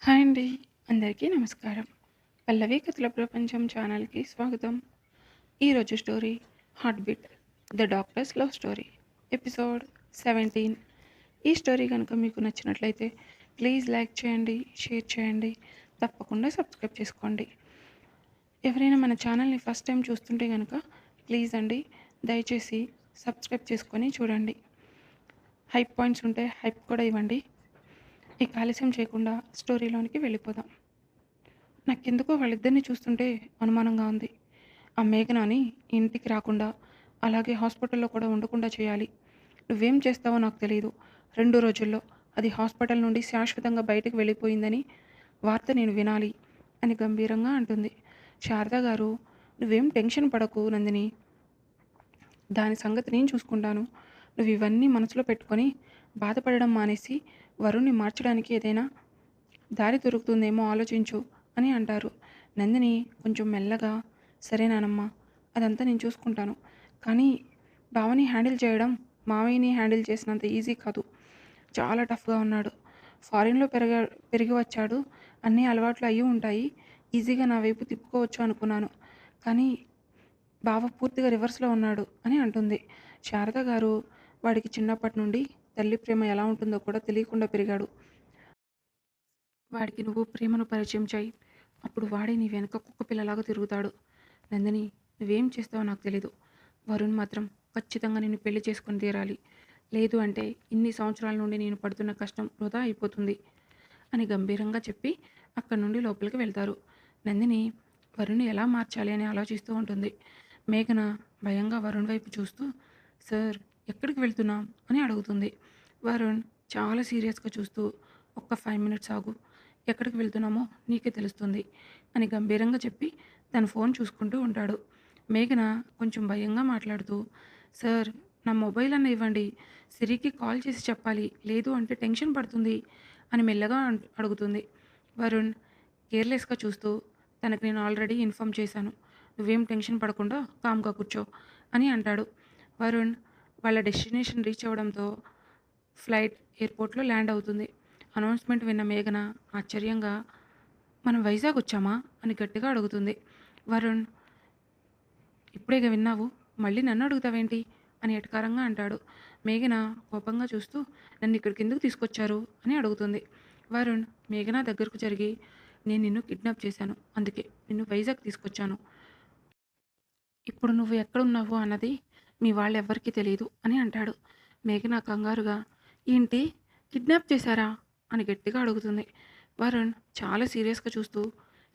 Hi అండి. అందరికీ నమస్కారం. 'పల్లవి కథల ప్రపంచం' ఛానల్‌కి స్వాగతం. ఈరోజు story 'heart beat the doctors love story' episode 17. ఈ స్టోరీ కనుక మీకు నచ్చినట్లయితే ప్లీజ్ లైక్ చేయండి, షేర్ చేయండి, తప్పకుండా సబ్స్క్రైబ్ చేసుకోండి. ఎవరైనా మన ఛానల్‌ని ఫస్ట్ టైం చూస్తుంటే కనుక ప్లీజ్ అండి దయచేసి సబ్స్క్రైబ్ చేసుకొని చూడండి. హైప్ పాయింట్స్ ఉంటే హైప్ కూడా ఇవ్వండి. ఇక ఆలస్యం చేయకుండా స్టోరీలోనికి వెళ్ళిపోదాం. నాకెందుకో వాళ్ళిద్దరిని చూస్తుంటే అనుమానంగా ఉంది. ఆ మేఘనాని ఇంటికి రాకుండా, అలాగే హాస్పిటల్‌లో కూడా ఉండకుండా చేయాలి. నువ్వేం చేస్తావో నాకు తెలీదు. 2 రోజుల్లో అది హాస్పిటల్ నుండి శాశ్వతంగా బయటకు వెళ్ళిపోయిందని వార్త నేను వినాలి అని గంభీరంగా అంటుంది. శారద గారు, నువ్వేం టెన్షన్ పడకు నందిని. దాని సంగతి నేను చూసుకుంటాను. నువ్వు ఇవన్నీ మనసులో పెట్టుకొని బాధపడడం మానేసి వరుణ్ణి మార్చడానికి ఏదైనా దారి దొరుకుతుందేమో ఆలోచించు అని అంటారు. నందిని కొంచెం మెల్లగా, సరే నానమ్మ, అదంతా నేను చూసుకుంటాను. కానీ బావని హ్యాండిల్ చేయడం మావయ్యని హ్యాండిల్ చేసినంత ఈజీ కాదు. చాలా టఫ్‌గా ఉన్నాడు. ఫారిన్‌లో పెరిగి వచ్చాడు. అన్ని అలవాట్లు అయ్యి ఉంటాయి. ఈజీగా నా వైపు తిప్పుకోవచ్చు అనుకున్నాను. కానీ బావ పూర్తిగా రివర్స్‌లో ఉన్నాడు అని అంటుంది. శారద గారు, వాడికి చిన్నప్పటి నుండి తల్లి ప్రేమ ఎలా ఉంటుందో కూడా తెలియకుండా పెరిగాడు. వాడికి నువ్వు ప్రేమను పరిచయం చేయి. అప్పుడు వాడే నీ వెనక కుక్క పిల్లలాగా తిరుగుతాడు. నందిని, నువ్వేం చేస్తావో నాకు తెలీదు. వరుణ్ మాత్రం ఖచ్చితంగా నిన్ను పెళ్లి చేసుకొని తీరాలి. లేదు అంటే ఇన్ని సంవత్సరాల నుండి నేను పడుతున్న కష్టం వృధా అయిపోతుంది అని గంభీరంగా చెప్పి అక్కడి నుండి లోపలికి వెళ్తారు. నందిని వరుణ్ని ఎలా మార్చాలి అని ఆలోచిస్తూ ఉంటుంది. మేఘన భయంగా వరుణ్ వైపు చూస్తూ, సార్, ఎక్కడికి వెళ్తున్నాం అని అడుగుతుంది. వరుణ్ చాలా సీరియస్గా చూస్తూ, ఒక్క 5 మినిట్స్ ఆగు, ఎక్కడికి వెళ్తున్నామో నీకే తెలుస్తుంది అని గంభీరంగా చెప్పి తన ఫోన్ చూసుకుంటూ ఉంటాడు. మేఘన కొంచెం భయంగా మాట్లాడుతూ, సార్, నా మొబైల్ అన్న ఇవ్వండి, సిరికి కాల్ చేసి చెప్పాలి, లేదు అంటే టెన్షన్ పడుతుంది అని మెల్లగా అడుగుతుంది. వరుణ్ కేర్లెస్గా చూస్తూ, తనకు నేను ఆల్రెడీ ఇన్ఫామ్ చేశాను, నువ్వేం టెన్షన్ పడకుండా కామ్గా కూర్చో అని అంటాడు. వరుణ్ వాళ్ళ డెస్టినేషన్ రీచ్ అవ్వడంతో ఫ్లైట్ ఎయిర్పోర్ట్‌లో ల్యాండ్ అవుతుంది. అనౌన్స్‌మెంట్ విన్న మేఘన ఆశ్చర్యంగా, మనం వైజాగ్ వచ్చామా అని గట్టిగా అడుగుతుంది. వరుణ్, ఇప్పుడేగా విన్నావు, మళ్ళీ నన్ను అడుగుతావేంటి అని ఎటకారంగా అంటాడు. మేఘన కోపంగా చూస్తూ, నన్ను ఇక్కడికి ఎందుకు తీసుకొచ్చారు అని అడుగుతుంది. వరుణ్ మేఘన దగ్గరకు జరిగి, నేను నిన్ను కిడ్నాప్ చేశాను, అందుకే నిన్ను వైజాగ్ తీసుకొచ్చాను. ఇప్పుడు నువ్వు ఎక్కడున్నావు అన్నది మీ వాళ్ళెవ్వరికీ తెలీదు అని అంటాడు. మేఘన కంగారుగా, ఏంటి, కిడ్నాప్ చేశారా అని గట్టిగా అడుగుతుంది. వరుణ్ చాలా సీరియస్గా చూస్తూ,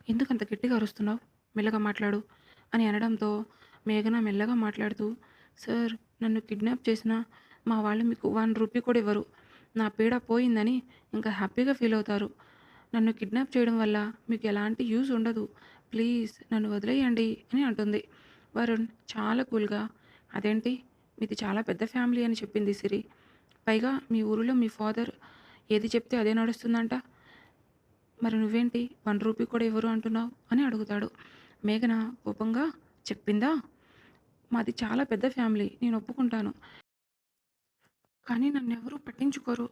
ఎందుకంత గట్టిగా అరుస్తున్నావు, మెల్లగా మాట్లాడు అని అనడంతో మేఘన మెల్లగా మాట్లాడుతూ, సార్, నన్ను కిడ్నాప్ చేసినా మా వాళ్ళు మీకు 1 రూపీ కూడా ఇవ్వరు. నా పీడ పోయిందని ఇంకా హ్యాపీగా ఫీల్ అవుతారు. నన్ను కిడ్నాప్ చేయడం వల్ల మీకు ఎలాంటి యూజ్ ఉండదు. ప్లీజ్ నన్ను వదిలేయండి అని అంటుంది. వరుణ్ చాలా కూల్గా, అదేంటి, మీది చాలా పెద్ద ఫ్యామిలీ అని చెప్పింది సిరి. పైగా మీ ఊరిలో మీ ఫాదర్ ఏది చెప్తే అదే నడుస్తుందంట. మరి నువ్వేంటి 1 రూపీ కూడా ఇవ్వరు అంటున్నావు అని అడుగుతాడు. మేఘన కోపంగా, చెప్పిందా, మాది చాలా పెద్ద ఫ్యామిలీ, నేను ఒప్పుకుంటాను. కానీ నన్నెవరూ పట్టించుకోరు.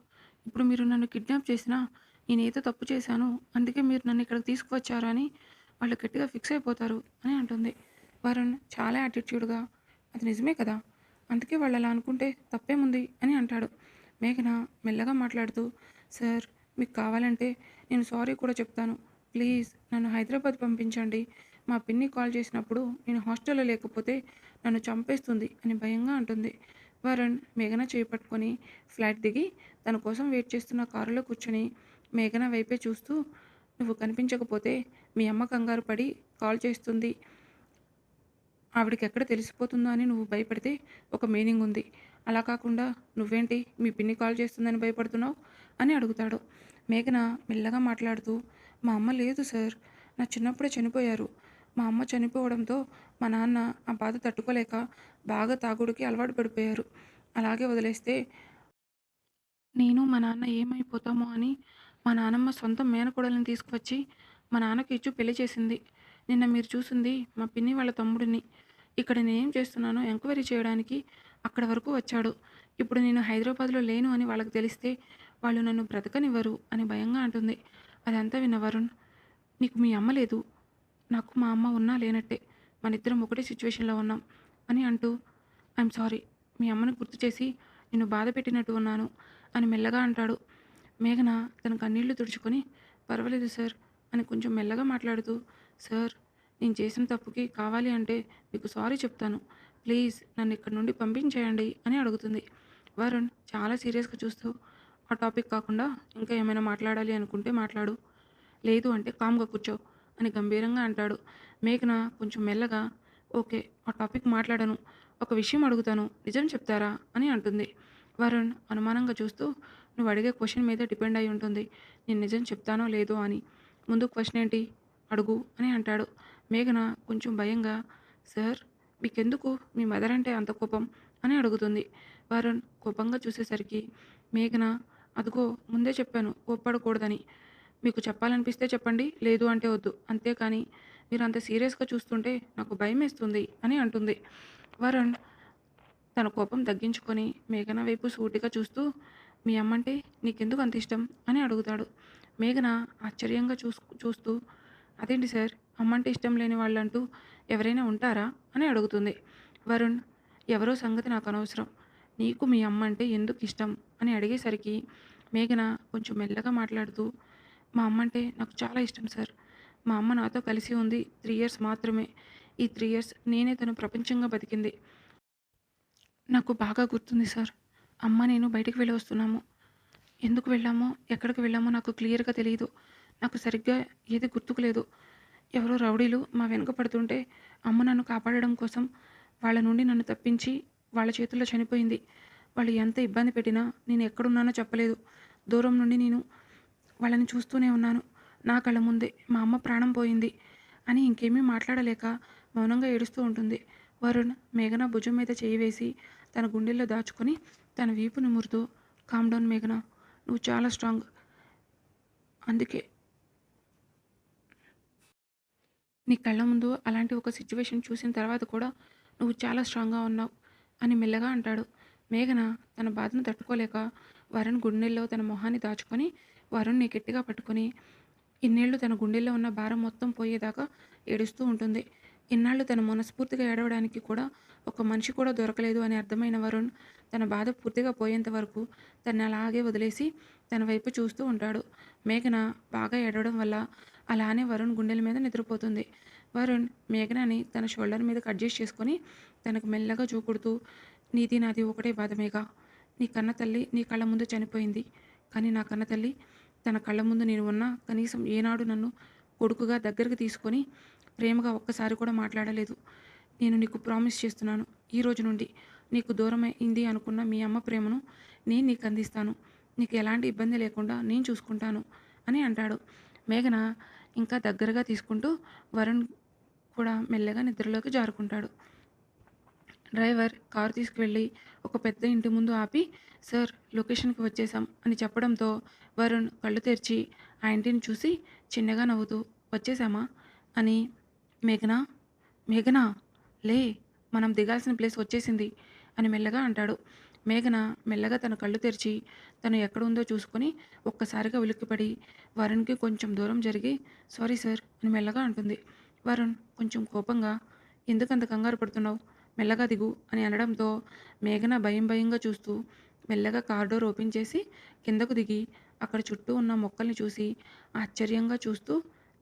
ఇప్పుడు మీరు నన్ను కిడ్నాప్ చేసినా నేనేదో తప్పు చేశాను, అందుకే మీరు నన్ను ఇక్కడికి తీసుకువచ్చారు అని వాళ్ళు గట్టిగా ఫిక్స్ అయిపోతారు అని అంటుంది. వరుణ్ చాలా యాటిట్యూడ్గా, అది నిజమే కదా, అందుకే వాళ్ళు అలా అనుకుంటే తప్పేముంది అని అంటాడు. మేఘన మెల్లగా మాట్లాడుతూ, సార్, మీకు కావాలంటే నేను సారీ కూడా చెప్తాను. ప్లీజ్ నన్ను హైదరాబాద్ పంపించండి. మా పిన్ని కాల్ చేసినప్పుడు నేను హాస్టల్లో లేకపోతే నన్ను చంపేస్తుంది అని భయంగా అంటుంది. వరుణ్ మేఘన చేయి పట్టుకొని ఫ్లైట్ దిగి తన కోసం వెయిట్ చేస్తున్న కారులో కూర్చొని మేఘన వైపే చూస్తూ, నువ్వు కనిపించకపోతే మీ అమ్మ కంగారు పడి కాల్ చేస్తుంది, ఆవిడకి ఎక్కడ తెలిసిపోతుందో అని నువ్వు భయపడితే ఒక మీనింగ్ ఉంది. అలా కాకుండా నువ్వేంటి మీ పిన్ని కాల్ చేస్తుందని భయపడుతున్నావు అని అడుగుతాడు. మేఘన మెల్లగా మాట్లాడుతూ, మా అమ్మ లేదు సార్, నా చిన్నప్పుడే చనిపోయారు. మా అమ్మ చనిపోవడంతో మా నాన్న ఆ బాధ తట్టుకోలేక బాగా తాగుడికి అలవాటు పడిపోయారు. అలాగే వదిలేస్తే నేను మా నాన్న ఏమైపోతామో అని మా నానమ్మ సొంత మేనకోడల్ని తీసుకువచ్చి మా నాన్నకి ఇచ్చి పెళ్లి చేసింది. నిన్న మీరు చూసింది మా పిన్ని వాళ్ళ తమ్ముడిని. ఇక్కడ నేనేం చేస్తున్నానో ఎంక్వైరీ చేయడానికి అక్కడ వరకు వచ్చాడు. ఇప్పుడు నేను హైదరాబాద్లో లేను అని వాళ్ళకి తెలిస్తే వాళ్ళు నన్ను బ్రతకనివ్వరు అని భయంగా అంటుంది. అదంతా విన్న వరుణ్, "నీకు మీ అమ్మ లేదు. నాకు మా అమ్మ ఉన్నా లేనట్టే. మనిద్దరం ఒకటే సిట్యుయేషన్‌లో ఉన్నాం" అని అంటూ, "ఐయామ్ సారీ. మీ అమ్మని గుర్తు చేసి నిన్ను బాధ పెట్టినట్టు ఉన్నాను" అని మెల్లగా అంటాడు. మేఘన తన కన్నీళ్లు తుడుచుకొని, "పర్వాలేదు సార్" అని కొంచెం మెల్లగా మాట్లాడుతూ, "సార్, నేను చేసిన తప్పుకి కావాలి అంటే మీకు సారీ చెప్తాను. ప్లీజ్ నన్ను ఇక్కడి నుండి పంపించేయండి" అని అడుగుతుంది. వరుణ్ చాలా సీరియస్‌గా చూస్తూ, "ఆ టాపిక్ కాకుండా ఇంకా ఏమైనా మాట్లాడాలి అనుకుంటే మాట్లాడు. లేదు అంటే కామ్‌గా కూర్చో" అని గంభీరంగా అంటాడు. మేఘన కొంచెం మెల్లగా, "ఓకే. ఆ టాపిక్ మాట్లాడను. ఒక విషయం అడుగుతాను. నిజం చెప్తారా?" అని అంటుంది. వరుణ్ అనుమానంగా చూస్తూ, "నువ్వు అడిగే క్వెషన్ మీద డిపెండ్ అయి ఉంటుంది. నేను నిజం చెప్తానో లేదో అని. ముందు క్వెషన్ ఏంటి? అడుగు" అని అంటాడు. మేఘన కొంచెం భయంగా, "సార్, మీకెందుకు మీ మదర్ అంటే అంత కోపం?" అని అడుగుతుంది. వరుణ్ కోపంగా చూసేసరికి మేఘన, "అదిగో ముందే చెప్పాను కోప్పడకూడదని. మీకు చెప్పాలనిపిస్తే చెప్పండి. లేదు అంటే వద్దు. అంతేకానీ మీరంత సీరియస్‌గా చూస్తుంటే నాకు భయమేస్తుంది" అని అంటుంది. వరుణ్ తన కోపం తగ్గించుకొని మేఘన వైపు సూటిగా చూస్తూ, "మీ అమ్మంటే నీకెందుకు అంత ఇష్టం?" అని అడుగుతాడు. మేఘన ఆశ్చర్యంగా చూస్తూ, "అదేంటి సార్, అమ్మంటే ఇష్టం లేని వాళ్ళంటూ ఎవరైనా ఉంటారా?" అని అడుగుతుంది. వరుణ్, "ఎవరో సంగతి నాకు అనవసరం. నీకు మీ అమ్మంటే ఎందుకు ఇష్టం?" అని అడిగేసరికి మేఘన కొంచెం మెల్లగా మాట్లాడుతూ, "మా అమ్మంటే నాకు చాలా ఇష్టం సార్. మా అమ్మ నాతో కలిసి ఉంది 3 ఇయర్స్ మాత్రమే. ఈ 3 ఇయర్స్ నేనే తన ప్రపంచంగా బతికింది. నాకు బాగా గుర్తుంది సార్. అమ్మ, నేను బయటికి వెళ్ళి వస్తున్నాము. ఎందుకు వెళ్ళామో, ఎక్కడికి వెళ్ళామో నాకు క్లియర్‌గా తెలీదు. నాకు సరిగ్గా ఏది గుర్తుకు లేదు. ఎవరో రౌడీలు మా వెనక పడుతుంటే అమ్మ నన్ను కాపాడడం కోసం వాళ్ళ నుండి నన్ను తప్పించి వాళ్ళ చేతుల్లో చనిపోయింది. వాళ్ళు ఎంత ఇబ్బంది పెట్టినా నేను ఎక్కడున్నానో చెప్పలేదు. దూరం నుండి నేను వాళ్ళని చూస్తూనే ఉన్నాను. నా కళ్ళ ముందే మా అమ్మ ప్రాణం పోయింది" అని ఇంకేమీ మాట్లాడలేక మౌనంగా ఏడుస్తూ ఉంటుంది. వరుణ్ మేఘన భుజం మీద చేయి వేసి తన గుండెల్లో దాచుకొని తన వీపు నిమురుతూ, "కామ్ డౌన్ మేఘన. నువ్వు చాలా స్ట్రాంగ్. అందుకే నీ కళ్ళ ముందు అలాంటి ఒక సిట్యుయేషన్ చూసిన తర్వాత కూడా నువ్వు చాలా స్ట్రాంగ్‌గా ఉన్నావు" అని మెల్లగా అంటాడు. మేఘన తన బాధను తట్టుకోలేక వరుణ్ గుండెల్లో తన మొహాన్ని దాచుకొని వరుణ్‌ని గట్టిగా పట్టుకొని ఇన్నేళ్లు తన గుండెల్లో ఉన్న భారం మొత్తం పోయేదాకా ఏడుస్తూ ఉంటుంది. ఇన్నాళ్ళు తను మనస్ఫూర్తిగా ఏడవడానికి కూడా ఒక మనిషి కూడా దొరకలేదు అని అర్థమైన వరుణ్ తన బాధ పూర్తిగా పోయేంత వరకు తన్ని అలాగే వదిలేసి తన వైపు చూస్తూ ఉంటాడు. మేఘన బాగా ఏడవడం వల్ల అలానే వరుణ్ గుండెల మీద నిద్రపోతుంది. వరుణ్ మేఘనని తన షోల్డర్ మీదకి అడ్జస్ట్ చేసుకొని తనకు మెల్లగా చూపుడుతూ, "నీది నాది ఒకటే బాధ మేఘ. నీ కన్న తల్లి నీ కళ్ళ ముందు చనిపోయింది. కానీ నా కన్న తల్లి తన కళ్ళ ముందు నేను ఉన్నా కనీసం ఏనాడు నన్ను కొడుకుగా దగ్గరికి తీసుకొని ప్రేమగా ఒక్కసారి కూడా మాట్లాడలేదు. నేను నీకు ప్రామిస్ చేస్తున్నాను. ఈ రోజు నుండి నీకు దూరమైంది అనుకున్న మీ అమ్మ ప్రేమను నేను నీకు అందిస్తాను. నీకు ఎలాంటి ఇబ్బంది లేకుండా నేను చూసుకుంటాను" అని అంటాడు. మేఘన ఇంకా దగ్గరగా తీసుకుంటూ వరుణ్ కూడా మెల్లగా నిద్రలోకి జారుకుంటాడు. డ్రైవర్ కారు తీసుకువెళ్ళి ఒక పెద్ద ఇంటి ముందు ఆపి, "సార్, లొకేషన్‌కి వచ్చేసాం" అని చెప్పడంతో వరుణ్ కళ్ళు తెరిచి ఆ ఇంటిని చూసి చిన్నగా నవ్వుతూ, "వచ్చేసామా?" అని, "మేఘనా, మేఘనా, లే, మనం దిగాల్సిన ప్లేస్ వచ్చేసింది" అని మెల్లగా అంటాడు. మేఘన మెల్లగా తన కళ్ళు తెరిచి తను ఎక్కడుందో చూసుకొని ఒక్కసారిగా ఉలిక్కిపడి వరుణ్‌కి కొంచెం దూరం జరిగి, "సారీ సార్" అని మెల్లగా అంటుంది. వరుణ్ కొంచెం కోపంగా, "ఎందుకంత కంగారు పడుతున్నావు? మెల్లగా దిగు" అని అనడంతో మేఘన భయం భయంగా చూస్తూ మెల్లగా కార్ డోర్ ఓపెన్ చేసి కిందకు దిగి అక్కడ చుట్టూ ఉన్న మొక్కల్ని చూసి ఆశ్చర్యంగా చూస్తూ,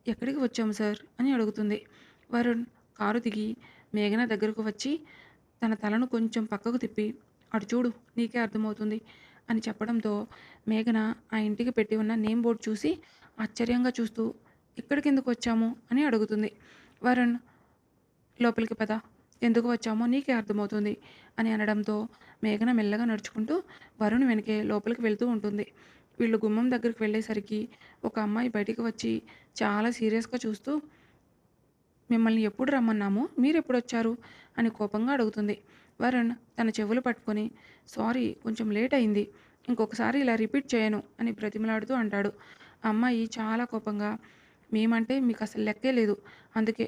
"ఎక్కడికి వచ్చాము సార్" అని అడుగుతుంది. వరుణ్ కారు దిగి మేఘన దగ్గరకు వచ్చి తన తలను కొంచెం పక్కకు తిప్పి, "అటు చూడు, నీకే అర్థమవుతుంది" అని చెప్పడంతో మేఘన ఆ ఇంటికి పెట్టి ఉన్న నేమ్ బోర్డ్ చూసి ఆశ్చర్యంగా చూస్తూ, "ఇక్కడికెందుకు వచ్చాము" అని అడుగుతుంది. వరుణ్, "లోపలికి పద. ఎందుకు వచ్చామో నీకే అర్థమవుతుంది" అని అనడంతో మేఘన మెల్లగా నడుచుకుంటూ వరుణ్ వెనకే లోపలికి వెళ్తూ ఉంటుంది. వీళ్ళు గుమ్మం దగ్గరికి వెళ్ళేసరికి ఒక అమ్మాయి బయటికి వచ్చి చాలా సీరియస్‌గా చూస్తూ, "మిమ్మల్ని ఎప్పుడు రమ్మన్నాము? మీరెప్పుడొచ్చారు?" అని కోపంగా అడుగుతుంది. వరుణ్ తన చెవులు పట్టుకొని, "సారీ, కొంచెం లేట్ అయింది. ఇంకొకసారి ఇలా రిపీట్ చేయను" అని బ్రతిమలాడుతూ అంటాడు. ఆ అమ్మాయి చాలా కోపంగా, "మేమంటే మీకసలు లెక్కే లేదు. అందుకే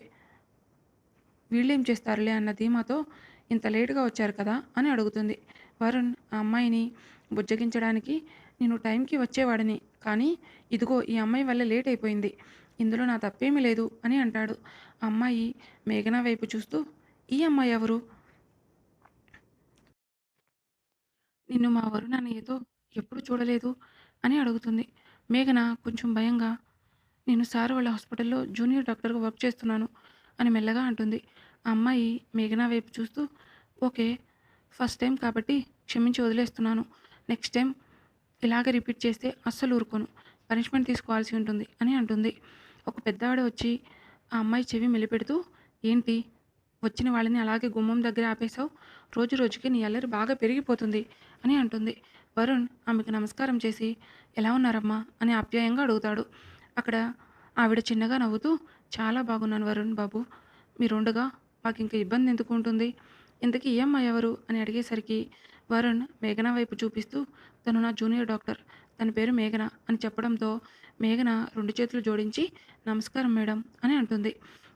వీళ్ళేం చేస్తారులే అన్న ధీమాతో ఇంత లేటుగా వచ్చారు కదా" అని అడుగుతుంది. వరుణ్ ఆ అమ్మాయిని బుజ్జగించడానికి, "నేను టైంకి వచ్చేవాడిని. కానీ ఇదిగో ఈ అమ్మాయి వల్ల లేట్ అయిపోయింది. ఇందులో నా తప్పేమీ లేదు అని అంటాడు. ఆ అమ్మాయి మేఘన వైపు చూస్తూ, ఈ అమ్మాయి ఎవరు? నిన్ను మా వరుణ్ అన్నయ్యతో ఎప్పుడు చూడలేదు అని అడుగుతుంది. మేఘన కొంచెం భయంగా, నేను సార్ వాళ్ళ హాస్పిటల్‌లో జూనియర్ డాక్టర్‌గా వర్క్ చేస్తున్నాను అని మెల్లగా అంటుంది. ఆ అమ్మాయి మేఘన వైపు చూస్తూ, ఓకే. ఫస్ట్ టైం కాబట్టి క్షమించి వదిలేస్తున్నాను. నెక్స్ట్ టైం ఇలాగే రిపీట్ చేస్తే అస్సలు ఊరుకోను. పనిష్మెంట్ తీసుకోవాల్సి ఉంటుంది అని అంటుంది. ఒక పెద్దావిడ వచ్చి ఆ అమ్మాయి చెవి మెలిపెడుతూ, ఏంటి వచ్చిన వాళ్ళని అలాగే గుమ్మం దగ్గర ఆపేశావు? రోజు రోజుకి నీ అల్లరి బాగా పెరిగిపోతుంది అని అంటుంది. వరుణ్ ఆమెకు నమస్కారం చేసి, ఎలా ఉన్నారమ్మా అని ఆప్యాయంగా అడుగుతాడు. అక్కడ ఆవిడ చిన్నగా నవ్వుతూ, చాలా బాగున్నాను వరుణ్ బాబు. మీరుండగా మాకింక ఇబ్బంది ఎందుకు ఉంటుంది? ఇంతకీ ఈ అమ్మాయి ఎవరు అని అడిగేసరికి వరుణ్ మేఘన వైపు చూపిస్తూ, తను నా జూనియర్ డాక్టర్. తన పేరు మేఘన అని చెప్పడంతో మేఘన 2 చేతులు జోడించి, నమస్కారం మేడం అని అంటుంది.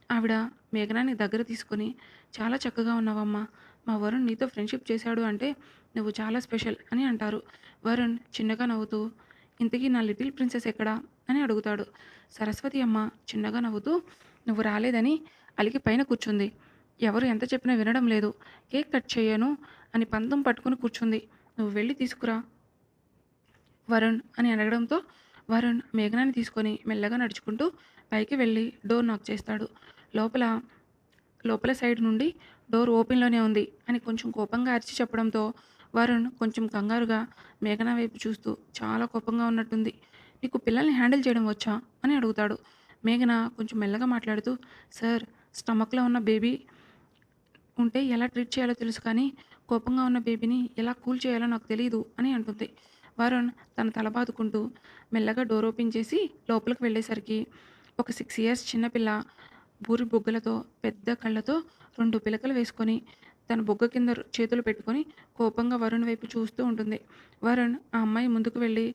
ఆవిడ మేఘనాని దగ్గర తీసుకొని, చాలా చక్కగా ఉన్నావమ్మా. మా వరుణ్ నీతో ఫ్రెండ్‌షిప్ చేశాడు అంటే నువ్వు చాలా స్పెషల్ అని అంటారు. వరుణ్ చిన్నగా నవ్వుతూ, ఇంతకీ నా లిటిల్ ప్రిన్సెస్ ఎక్కడా? అని అడుగుతాడు. సరస్వతి అమ్మ చిన్నగా నవ్వుతూ, నువ్వు రాలేదని అలిగి పైన కూర్చుంది. ఎవరు ఎంత చెప్పినా వినడం లేదు. కేక్ కట్ చెయ్యను అని పంతం పట్టుకొని కూర్చుంది. నువ్వు వెళ్ళి తీసుకురా వరుణ్ అని అడగడంతో వరుణ్ మేఘనాని తీసుకొని మెల్లగా నడుచుకుంటూ పైకి వెళ్ళి డోర్ నాక్ చేస్తాడు. లోపల లోపల సైడ్ నుండి డోర్ ఓపెన్‌లోనే ఉంది అని కొంచెం కోపంగా అరిచి చెప్పడంతో వరుణ్ కొంచెం కంగారుగా మేఘన వైపు చూస్తూ, చాలా కోపంగా ఉన్నట్టుంది. నీకు పిల్లల్ని హ్యాండిల్ చేయడం వచ్చా? అని అడుగుతాడు. మేఘన కొంచెం మెల్లగా మాట్లాడుతూ, సార్, స్టమక్‌లో ఉన్న బేబీ ఉంటే ఎలా ట్రీట్ చేయాలో తెలుసు కానీ కోపంగా ఉన్న బేబీని ఎలా కూల్ చేయాలో నాకు తెలీదు అని అంటుంది. వరుణ్ తన తల బాదుకుంటూ మెల్లగా డోర్ ఓపెన్ చేసి లోపలికి వెళ్ళేసరికి ఒక 6 ఇయర్స్ చిన్నపిల్ల బూరి బుగ్గలతో పెద్ద కళ్ళతో 2 పిలకలు వేసుకొని తన బుగ్గ కింద చేతులు పెట్టుకొని కోపంగా వరుణ్ వైపు చూస్తూ ఉంటుంది. వరుణ్ ఆ అమ్మాయి ముందుకు వెళ్ళి,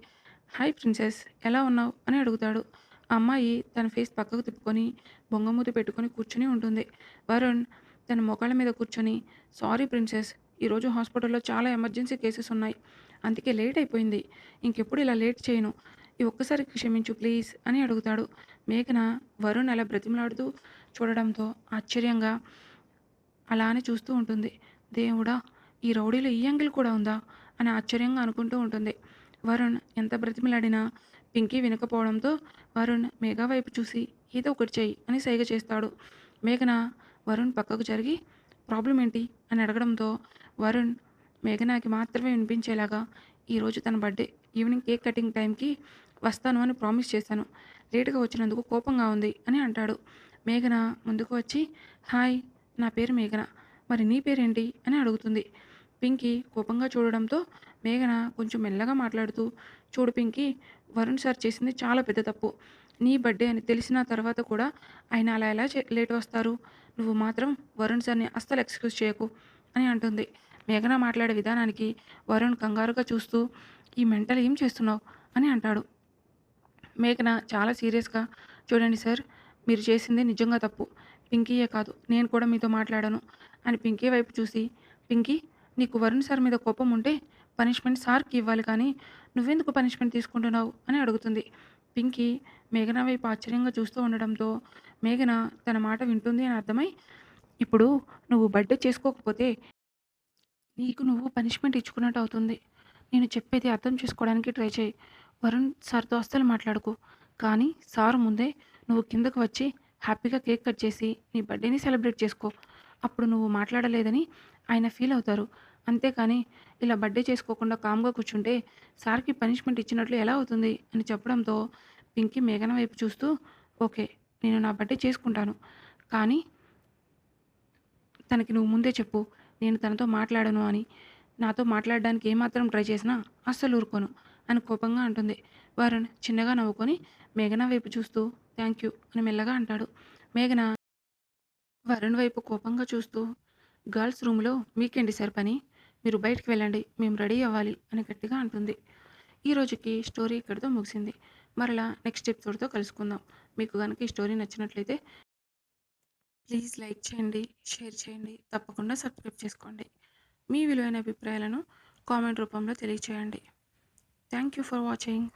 హాయ్ ప్రిన్సెస్, ఎలా ఉన్నావు అని అడుగుతాడు. ఆ అమ్మాయి తన ఫేస్ పక్కకు తిప్పుకొని బొంగమూతి పెట్టుకొని కూర్చుని ఉంటుంది. వరుణ్ తన మోకాళ్ళ మీద కూర్చొని, సారీ ప్రిన్సెస్, ఈరోజు హాస్పిటల్‌లో చాలా ఎమర్జెన్సీ కేసెస్ ఉన్నాయి. అందుకే లేట్ అయిపోయింది. ఇంకెప్పుడు ఇలా లేట్ చేయను. ఈ ఒక్కసారికి క్షమించు ప్లీజ్ అని అడుగుతాడు. మేఘన వరుణ్ అలా బ్రతిమలాడుతూ చూడడంతో ఆశ్చర్యంగా అలానే చూస్తూ ఉంటుంది. దేవుడా! ఈ రౌడీలో ఈ యాంగిల్ కూడా ఉందా? అని ఆశ్చర్యంగా అనుకుంటూ ఉంటుంది. వరుణ్ ఎంత బ్రతిమలాడినా పింకీ వినకపోవడంతో వరుణ్ మేఘ వైపు చూసి ఏదో ఒకటి చెయ్యి అని సైగ చేస్తాడు. మేఘన వరుణ్ పక్కకు జరిగి, ప్రాబ్లం ఏంటి అని అడగడంతో వరుణ్ మేఘనాకి మాత్రమే వినిపించేలాగా, ఈరోజు తన బర్త్డే, ఈవినింగ్ కేక్ కటింగ్ టైంకి వస్తాను అని ప్రామిస్ చేశాను. లేటుగా వచ్చినందుకు కోపంగా ఉంది అని అంటాడు. మేఘన ముందుకు వచ్చి, హాయ్, నా పేరు మేఘన. మరి నీ పేరేంటి అని అడుగుతుంది. పింకీ కోపంగా చూడడంతో మేఘన కొంచెం మెల్లగా మాట్లాడుతూ, చూడు పింకీ, వరుణ్ సార్ చేసింది చాలా పెద్ద తప్పు. నీ బర్త్డే అని తెలిసిన తర్వాత కూడా ఆయన అలా ఎలా లేట్ వస్తారు? నువ్వు మాత్రం వరుణ్ సార్ని అస్సలు ఎక్స్క్యూజ్ చేయకు అని అంటుంది. మేఘన మాట్లాడే విధానానికి వరుణ్ కంగారుగా చూస్తూ, ఈ మెంటల్ ఏం చేస్తున్నావు అని అంటాడు. మేఘన చాలా సీరియస్గా, చూడండి సార్, మీరు చేసింది నిజంగా తప్పు. పింకీయే కాదు, నేను కూడా మీతో మాట్లాడను అని పింకీ వైపు చూసి, పింకీ, నీకు వరుణ్ సార్ మీద కోపం ఉంటే పనిష్మెంట్ సార్కి ఇవ్వాలి కానీ నువ్వెందుకు పనిష్మెంట్ తీసుకుంటున్నావు అని అడుగుతుంది. పింకీ మేఘన వైపు ఆశ్చర్యంగా చూస్తూ ఉండడంతో మేఘన తన మాట వింటుంది అని అర్థమై, ఇప్పుడు నువ్వు బర్త్డే చేసుకోకపోతే నీకు నువ్వు పనిష్మెంట్ ఇచ్చుకున్నట్టు అవుతుంది. నేను చెప్పేది అర్థం చేసుకోవడానికి ట్రై చేయి. వరుణ్ సార్తో అస్సలు మాట్లాడకు. కానీ సార్ ముందే నువ్వు కిందకు వచ్చి హ్యాపీగా కేక్ కట్ చేసి నీ బర్త్డేని సెలబ్రేట్ చేసుకో. అప్పుడు నువ్వు మాట్లాడలేదని ఆయన ఫీల్ అవుతారు. అంతేకాని ఇలా బర్త్డే చేసుకోకుండా కామ్గా కూర్చుంటే సార్కి పనిష్మెంట్ ఇచ్చినట్లు ఎలా అవుతుంది అని చెప్పడంతో పింకీ మేఘన వైపు చూస్తూ, ఓకే, నేను నా బర్త్డే చేసుకుంటాను. కానీ తనకి నువ్వు ముందే చెప్పు, నేను తనతో మాట్లాడను అని. నాతో మాట్లాడడానికి ఏమాత్రం ట్రై చేసినా అస్సలు ఊరుకోను అని కోపంగా అంటుంది. వరుణ్ చిన్నగా నవ్వుకొని మేఘన వైపు చూస్తూ, థ్యాంక్ యూ అని మెల్లగా అంటాడు. మేఘన వరుణ్ వైపు కోపంగా చూస్తూ, గర్ల్స్ రూమ్లో మీకేంటి సార్ పని? మీరు బయటికి వెళ్ళండి, మేము రెడీ అవ్వాలి అని గట్టిగా అంటుంది. ఈ రోజుకి స్టోరీ ఇక్కడితో ముగిసింది. మరలా నెక్స్ట్ ఎపిసోడ్తో కలుసుకుందాం. మీకు కనుక ఈ స్టోరీ నచ్చినట్లయితే ప్లీజ్ లైక్ చేయండి, షేర్ చేయండి, తప్పకుండా సబ్స్క్రైబ్ చేసుకోండి. మీ విలువైన అభిప్రాయాలను కామెంట్ రూపంలో తెలియచేయండి. Thank you for watching.